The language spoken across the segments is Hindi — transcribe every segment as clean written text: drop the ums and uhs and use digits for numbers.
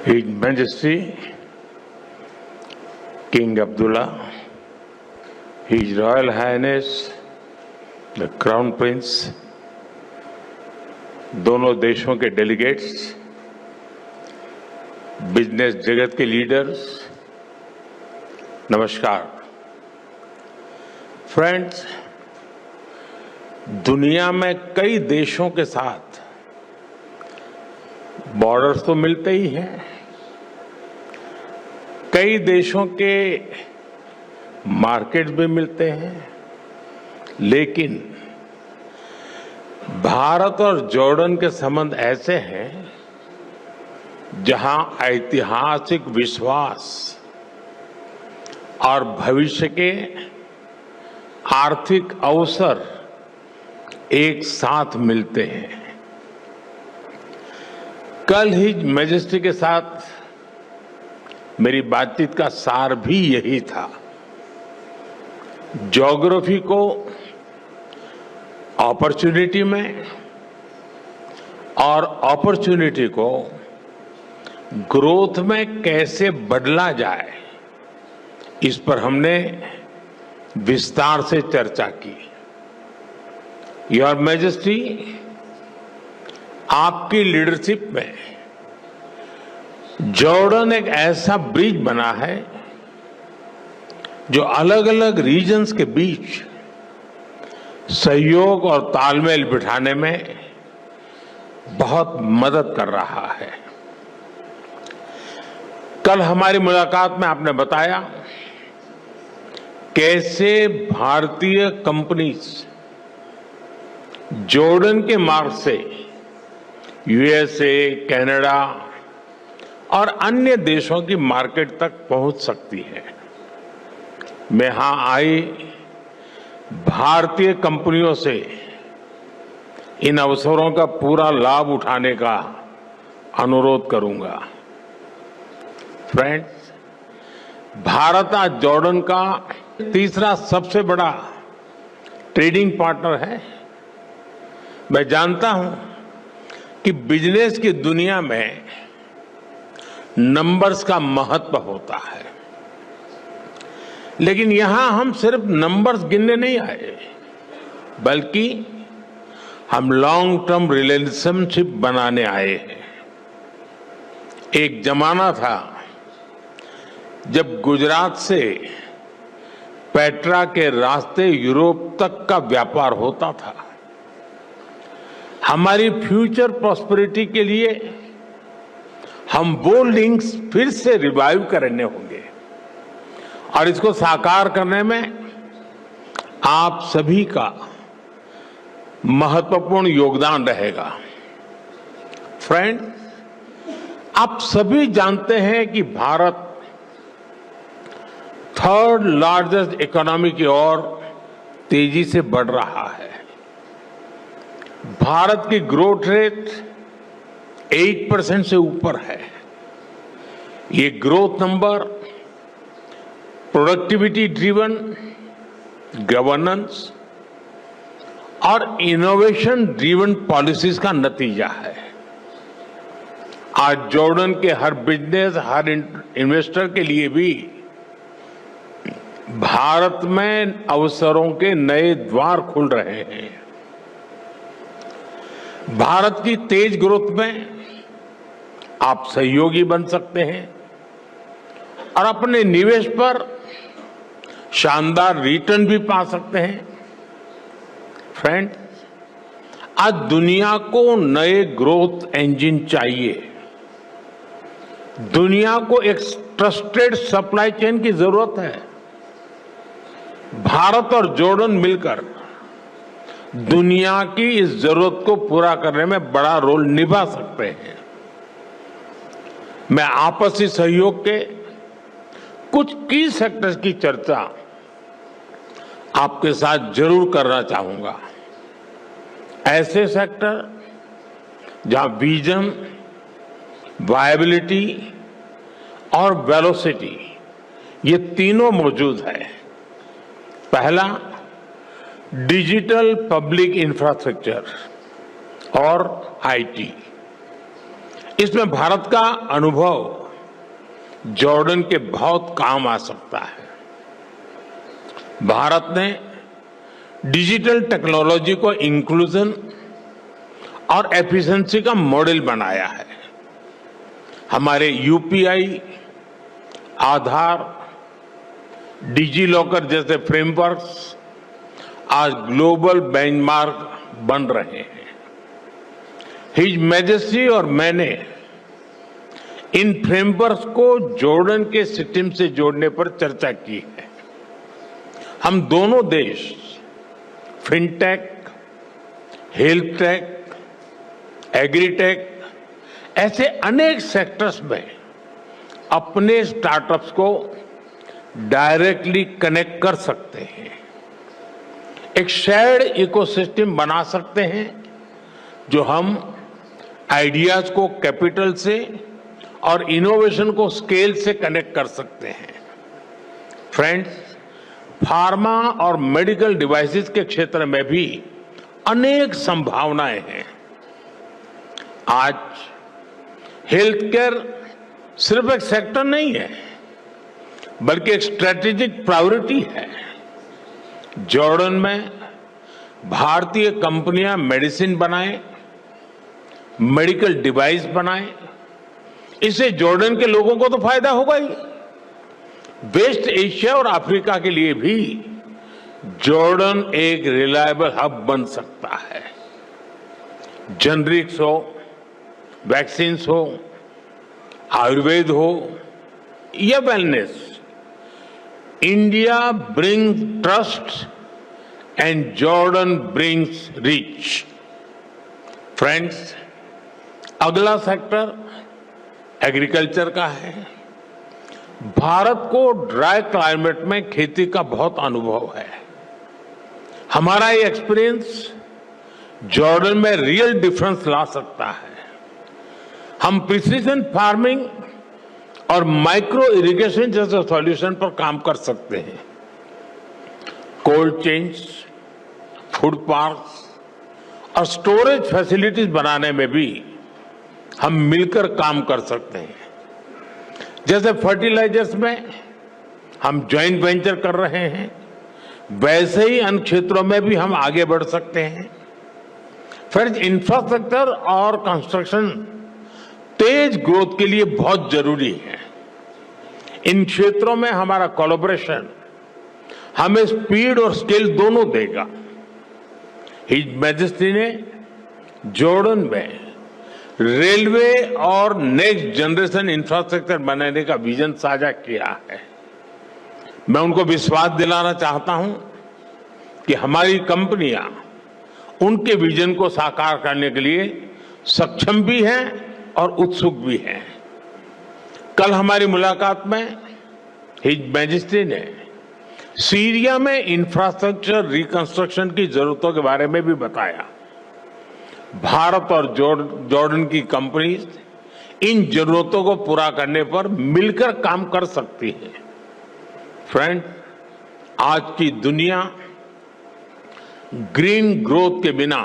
His Majesty King Abdullah, His Royal Highness the Crown Prince, दोनों देशों के डेलीगेट्स, बिजनेस जगत के लीडर्स, नमस्कार। फ्रेंड्स, दुनिया में कई देशों के साथ बॉर्डर्स तो मिलते ही हैं, कई देशों के मार्केट्स भी मिलते हैं, लेकिन भारत और जॉर्डन के संबंध ऐसे हैं जहां ऐतिहासिक विश्वास और भविष्य के आर्थिक अवसर एक साथ मिलते हैं। कल हिज मैजेस्टी के साथ मेरी बातचीत का सार भी यही था। ज्योग्राफी को अपॉर्चुनिटी में और अपॉर्चुनिटी को ग्रोथ में कैसे बदला जाए, इस पर हमने विस्तार से चर्चा की। योर मैजेस्टी, आपकी लीडरशिप में जॉर्डन एक ऐसा ब्रिज बना है जो अलग अलग रीजन्स के बीच सहयोग और तालमेल बिठाने में बहुत मदद कर रहा है। कल हमारी मुलाकात में आपने बताया कैसे भारतीय कंपनीज जॉर्डन के मार्ग से यूएसए, कनाडा और अन्य देशों की मार्केट तक पहुंच सकती है। मैं यहां आई भारतीय कंपनियों से इन अवसरों का पूरा लाभ उठाने का अनुरोध करूंगा। फ्रेंड्स, भारत आज जॉर्डन का तीसरा सबसे बड़ा ट्रेडिंग पार्टनर है। मैं जानता हूं कि बिजनेस की दुनिया में नंबर्स का महत्व होता है, लेकिन यहां हम सिर्फ नंबर्स गिनने नहीं आए, बल्कि हम लॉन्ग टर्म रिलेशनशिप बनाने आए हैं। एक जमाना था जब गुजरात से पेट्रा के रास्ते यूरोप तक का व्यापार होता था। हमारी फ्यूचर प्रॉस्पेरिटी के लिए हम वो लिंक्स फिर से रिवाइव करने होंगे और इसको साकार करने में आप सभी का महत्वपूर्ण योगदान रहेगा। फ्रेंड, आप सभी जानते हैं कि भारत थर्ड लार्जेस्ट इकोनॉमी की ओर तेजी से बढ़ रहा है। भारत की ग्रोथ रेट 8% से ऊपर है। ये growth number productivity driven, governance और इनोवेशन ड्रिवन पॉलिसीज का नतीजा है। आज जॉर्डन के हर बिजनेस, हर इन्वेस्टर के लिए भी भारत में अवसरों के नए द्वार खुल रहे हैं। भारत की तेज ग्रोथ में आप सहयोगी बन सकते हैं और अपने निवेश पर शानदार रिटर्न भी पा सकते हैं। फ्रेंड, आज दुनिया को नए ग्रोथ इंजन चाहिए। दुनिया को एक ट्रस्टेड सप्लाई चेन की जरूरत है। भारत और जॉर्डन मिलकर दुनिया की इस जरूरत को पूरा करने में बड़ा रोल निभा सकते हैं। मैं आपसी सहयोग के कुछ की सेक्टर्स की चर्चा आपके साथ जरूर करना चाहूंगा। ऐसे सेक्टर जहां विजन, वायबिलिटी और वेलोसिटी ये तीनों मौजूद है। पहला, डिजिटल पब्लिक इंफ्रास्ट्रक्चर और आईटी। इसमें भारत का अनुभव जॉर्डन के बहुत काम आ सकता है। भारत ने डिजिटल टेक्नोलॉजी को इंक्लूजन और एफिशिएंसी का मॉडल बनाया है। हमारे यूपीआई, आधार, डिजी लॉकर जैसे फ्रेमवर्क्स आज ग्लोबल बेंचमार्क बन रहे हैं। हिज मैजेस्टी और मैंने इन फ्रेमवर्क्स को जॉर्डन के सिस्टम से जोड़ने पर चर्चा की है। हम दोनों देश फिनटेक, हेल्थ टेक, एग्रीटेक ऐसे अनेक सेक्टर्स में अपने स्टार्टअप्स को डायरेक्टली कनेक्ट कर सकते हैं। एक शेयर्ड इकोसिस्टम बना सकते हैं जो हम आइडियाज को कैपिटल से और इनोवेशन को स्केल से कनेक्ट कर सकते हैं। फ्रेंड्स, फार्मा और मेडिकल डिवाइसेस के क्षेत्र में भी अनेक संभावनाएं हैं। आज हेल्थ केयर सिर्फ एक सेक्टर नहीं है, बल्कि एक स्ट्रेटेजिक प्रायोरिटी है। जॉर्डन में भारतीय कंपनियां मेडिसिन बनाएं, मेडिकल डिवाइस बनाएं, इससे जॉर्डन के लोगों को तो फायदा होगा ही। वेस्ट एशिया और अफ्रीका के लिए भी जॉर्डन एक रिलायबल हब बन सकता है। जेनरिक्स हो, वैक्सीन्स हो, आयुर्वेद हो या wellness, India brings trust and Jordan brings reach. Friends, अगला सेक्टर एग्रीकल्चर का है। भारत को ड्राई क्लाइमेट में खेती का बहुत अनुभव है। हमारा ये एक्सपीरियंस जॉर्डन में रियल डिफरेंस ला सकता है। हम प्रिसीजन फार्मिंग और माइक्रो इरिगेशन जैसे सॉल्यूशन पर काम कर सकते हैं। कोल्ड चेन्स, फूड पार्क्स और स्टोरेज फैसिलिटीज बनाने में भी हम मिलकर काम कर सकते हैं। जैसे फर्टिलाइजर्स में हम ज्वाइंट वेंचर कर रहे हैं, वैसे ही अन्य क्षेत्रों में भी हम आगे बढ़ सकते हैं। फ्रेंड्स, इंफ्रास्ट्रक्चर और कंस्ट्रक्शन तेज ग्रोथ के लिए बहुत जरूरी है। इन क्षेत्रों में हमारा कोलैबोरेशन हमें स्पीड और स्केल दोनों देगा। हिज मैजेस्टी ने जॉर्डन में रेलवे और नेक्स्ट जनरेशन इंफ्रास्ट्रक्चर बनाने का विजन साझा किया है। मैं उनको विश्वास दिलाना चाहता हूं कि हमारी कंपनियां उनके विजन को साकार करने के लिए सक्षम भी हैं और उत्सुक भी हैं। कल हमारी मुलाकात में हिज मैजेस्टी ने सीरिया में इंफ्रास्ट्रक्चर रिकंस्ट्रक्शन की जरूरतों के बारे में भी बताया। भारत और जॉर्डन की कंपनीज इन जरूरतों को पूरा करने पर मिलकर काम कर सकती है। फ्रेंड, आज की दुनिया ग्रीन ग्रोथ के बिना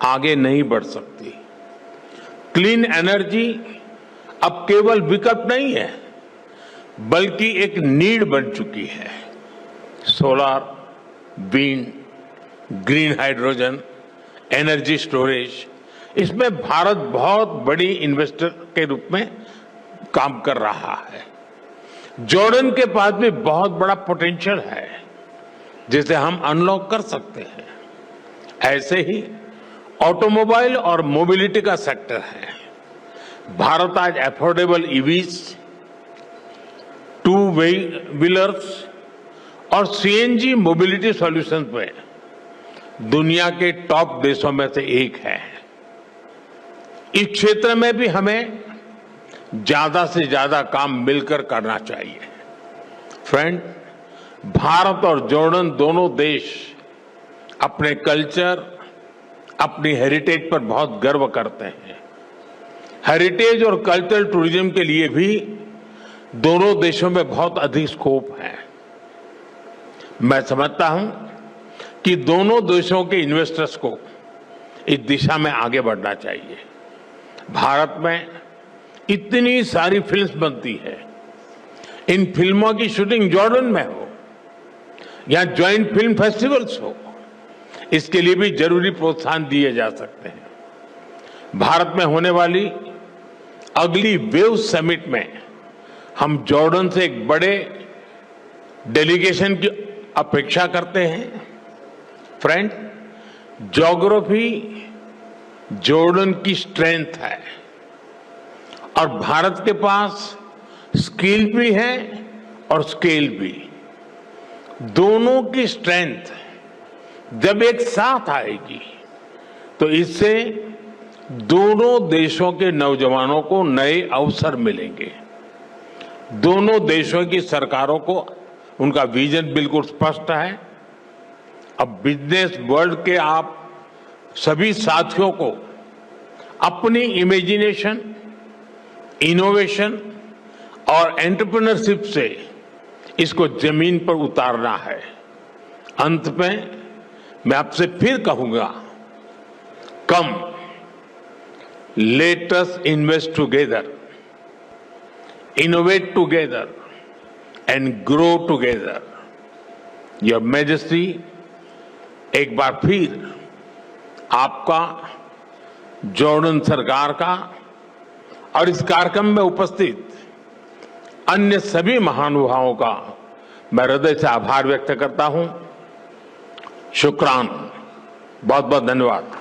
आगे नहीं बढ़ सकती। क्लीन एनर्जी अब केवल विकल्प नहीं है, बल्कि एक नीड बन चुकी है। Solar, wind, green hydrogen, energy storage, इसमें भारत बहुत बड़ी इन्वेस्टर के रूप में काम कर रहा है। जॉर्डन के पास भी बहुत बड़ा पोटेंशियल है जिसे हम अनलॉक कर सकते हैं। ऐसे ही ऑटोमोबाइल और मोबिलिटी का सेक्टर है। भारत आज अफोर्डेबल ईवीज, टू व्हीलर्स और सीएनजी मोबिलिटी सॉल्यूशंस में दुनिया के टॉप देशों में से एक है। इस क्षेत्र में भी हमें ज्यादा से ज्यादा काम मिलकर करना चाहिए। फ्रेंड, भारत और जॉर्डन दोनों देश अपने कल्चर, अपनी हेरिटेज पर बहुत गर्व करते हैं। हेरिटेज और कल्चरल टूरिज्म के लिए भी दोनों देशों में बहुत अधिक स्कोप है। मैं समझता हूं कि दोनों देशों के इन्वेस्टर्स को इस दिशा में आगे बढ़ना चाहिए। भारत में इतनी सारी फिल्म्स बनती है, इन फिल्मों की शूटिंग जॉर्डन में हो या ज्वाइंट फिल्म फेस्टिवल्स हो, इसके लिए भी जरूरी प्रोत्साहन दिए जा सकते हैं। भारत में होने वाली अगली वेव समिट में हम जॉर्डन से एक बड़े डेलीगेशन की अपेक्षा करते हैं। फ्रेंड, ज्योग्राफी जॉर्डन की स्ट्रेंथ है और भारत के पास स्किल भी है और स्केल भी। दोनों की स्ट्रेंथ जब एक साथ आएगी तो इससे दोनों देशों के नौजवानों को नए अवसर मिलेंगे। दोनों देशों की सरकारों को उनका विजन बिल्कुल स्पष्ट है। अब बिजनेस वर्ल्ड के आप सभी साथियों को अपनी इमेजिनेशन, इनोवेशन और एंटरप्रेन्योरशिप से इसको जमीन पर उतारना है। अंत में मैं आपसे फिर कहूंगा, come let us invest together, innovate together and grow together. Your majesty, एक बार फिर आपका, जॉर्डन सरकार का और इस कार्यक्रम में उपस्थित अन्य सभी महानुभावों का मैं हृदय से आभार व्यक्त करता हूं। शुक्रान, बहुत बहुत धन्यवाद।